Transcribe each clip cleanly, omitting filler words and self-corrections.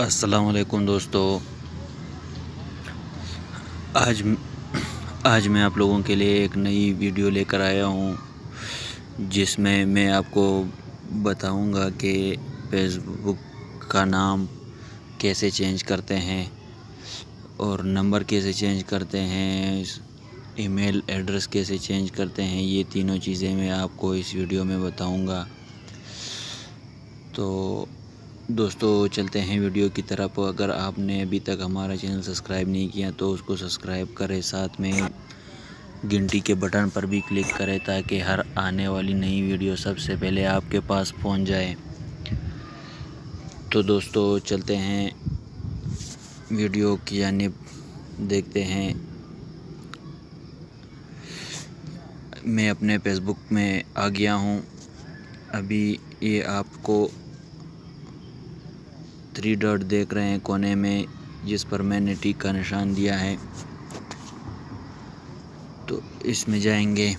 अस्सलाम वालेकुम दोस्तों। आज आज मैं आप लोगों के लिए एक नई वीडियो लेकर आया हूँ, जिसमें मैं आपको बताऊँगा कि फेसबुक का नाम कैसे चेंज करते हैं और नंबर कैसे चेंज करते हैं, ईमेल एड्रेस कैसे चेंज करते हैं। ये तीनों चीज़ें मैं आपको इस वीडियो में बताऊँगा। तो दोस्तों चलते हैं वीडियो की तरफ। अगर आपने अभी तक हमारा चैनल सब्सक्राइब नहीं किया तो उसको सब्सक्राइब करें, साथ में घंटी के बटन पर भी क्लिक करें ताकि हर आने वाली नई वीडियो सबसे पहले आपके पास पहुंच जाए। तो दोस्तों चलते हैं वीडियो की जानिब, देखते हैं। मैं अपने फेसबुक में आ गया हूं। अभी ये आपको 3 डॉट देख रहे हैं कोने में, जिस पर मैंने टिक का निशान दिया है। तो इसमें जाएंगे।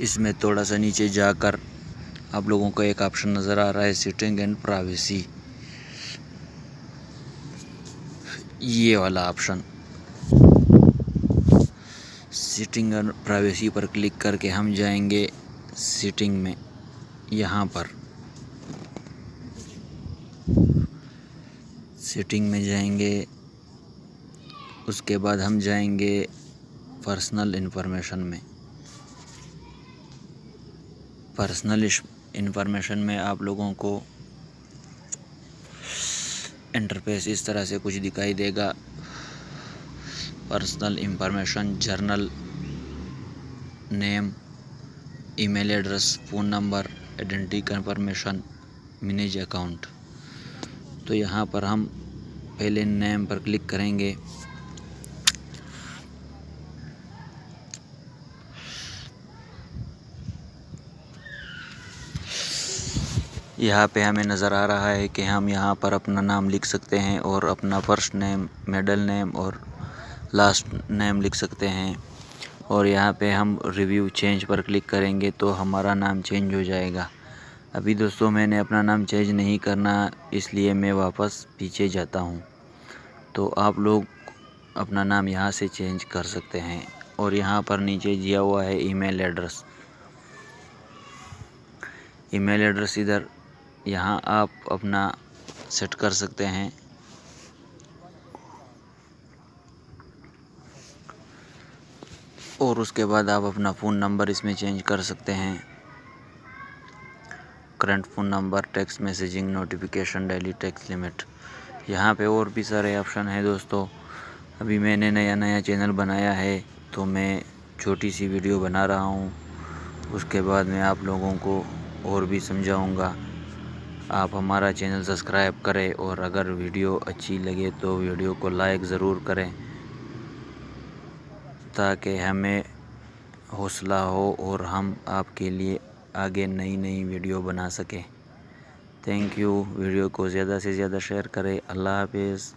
इसमें थोड़ा सा नीचे जाकर आप लोगों को एक ऑप्शन नज़र आ रहा है, सेटिंग एंड प्राइवेसी। ये वाला ऑप्शन, सेटिंग एंड प्राइवेसी पर क्लिक करके हम जाएंगे सेटिंग में। यहाँ पर सेटिंग में जाएंगे, उसके बाद हम जाएंगे पर्सनल इन्फॉर्मेशन में। पर्सनल इन्फॉर्मेशन में आप लोगों को इंटरफेस इस तरह से कुछ दिखाई देगा। Personal information, journal name, email address, phone number, identity confirmation, manage account. तो यहाँ पर हम पहले नेम पर क्लिक करेंगे। यहाँ पे हमें नज़र आ रहा है कि हम यहाँ पर अपना नाम लिख सकते हैं और अपना फर्स्ट नेम, मिडिल नेम और लास्ट नेम लिख सकते हैं। और यहाँ पे हम रिव्यू चेंज पर क्लिक करेंगे तो हमारा नाम चेंज हो जाएगा। अभी दोस्तों मैंने अपना नाम चेंज नहीं करना, इसलिए मैं वापस पीछे जाता हूँ। तो आप लोग अपना नाम यहाँ से चेंज कर सकते हैं। और यहाँ पर नीचे दिया हुआ है ईमेल एड्रेस। ईमेल एड्रेस इधर यहाँ आप अपना सेट कर सकते हैं। और उसके बाद आप अपना फ़ोन नंबर इसमें चेंज कर सकते हैं। Current phone number, text messaging, notification, daily text limit. यहाँ पे और भी सारे ऑप्शन हैं दोस्तों। अभी मैंने नया चैनल बनाया है तो मैं छोटी सी वीडियो बना रहा हूँ। उसके बाद मैं आप लोगों को और भी समझाऊँगा। आप हमारा चैनल सब्सक्राइब करें और अगर वीडियो अच्छी लगे तो वीडियो को लाइक ज़रूर करें, ताकि हमें हौसला हो और हम आपके लिए आगे नई वीडियो बना सकें। Thank you. वीडियो को ज़्यादा से ज़्यादा शेयर करें। अल्लाह हाफिज़।